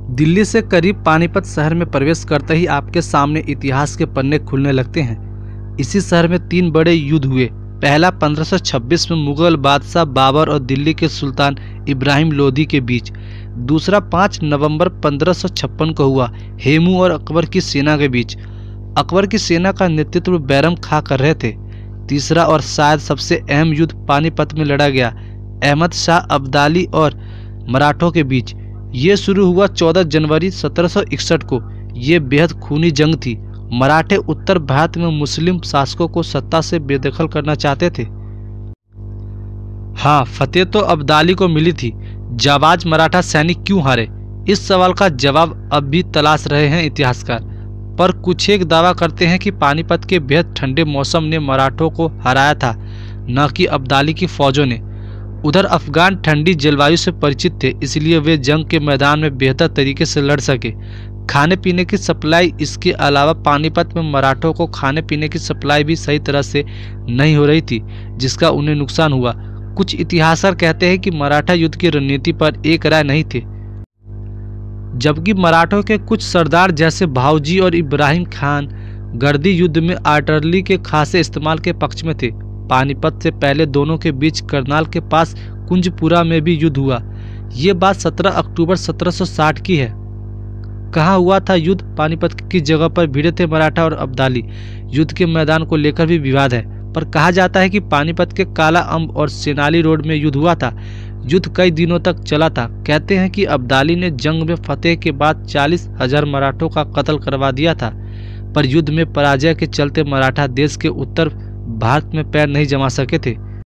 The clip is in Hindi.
दिल्ली से करीब पानीपत शहर में प्रवेश करते ही आपके सामने इतिहास के पन्ने खुलने लगते हैं। इसी शहर में 3 बड़े युद्ध हुए। पहला 1526 में मुगल बादशाह बाबर और दिल्ली के सुल्तान इब्राहिम लोदी के बीच। दूसरा 5 नवंबर 1556 को हुआ हेमू और अकबर की सेना के बीच। अकबर की सेना का नेतृत्व बैरम खां कर रहे थे। तीसरा और शायद सबसे अहम युद्ध पानीपत में लड़ा गया अहमद शाह अब्दाली और मराठों के बीच। ये शुरू हुआ 14 जनवरी 1761 को। ये बेहद खूनी जंग थी। मराठे उत्तर भारत में मुस्लिम शासकों को सत्ता से बेदखल करना चाहते थे। हाँ, फतेह तो अब्दाली को मिली थी। जाबाज मराठा सैनिक क्यों हारे? इस सवाल का जवाब अब भी तलाश रहे हैं इतिहासकार। पर कुछ एक दावा करते हैं कि पानीपत के बेहद ठंडे मौसम ने मराठों को हराया था, न कि अब्दाली की फौजों ने। उधर अफगान ठंडी जलवायु से परिचित थे, इसलिए वे जंग के मैदान में बेहतर तरीके से लड़ सके। खाने पीने की सप्लाई, इसके अलावा पानीपत में मराठों को खाने पीने की सप्लाई भी सही तरह से नहीं हो रही थी, जिसका उन्हें नुकसान हुआ। कुछ इतिहासकार कहते हैं कि मराठा युद्ध की रणनीति पर एक राय नहीं थे, जबकि मराठों के कुछ सरदार जैसे भाऊजी और इब्राहिम खान गर्दी युद्ध में आर्टिलरी के खासे इस्तेमाल के पक्ष में थे। पानीपत से पहले दोनों के बीच करनाल के पास कुंजपुरा में भी युद्ध हुआ। ये बात 17 अक्टूबर 1760 की है। कहाँ हुआ था युद्ध? पानीपत की जगह पर भिड़े थे मराठा और अब्दाली। युद्ध के मैदान को लेकर भी विवाद है, पर कहा जाता है कि पानीपत के काला अम्ब और सेनाली रोड में युद्ध हुआ था। युद्ध कई दिनों तक चला था। कहते हैं कि अब्दाली ने जंग में फतेह के बाद 40,000 मराठों का कत्ल करवा दिया था, पर युद्ध में पराजय के चलते मराठा देश के उत्तर भारत में पैर नहीं जमा सके थे।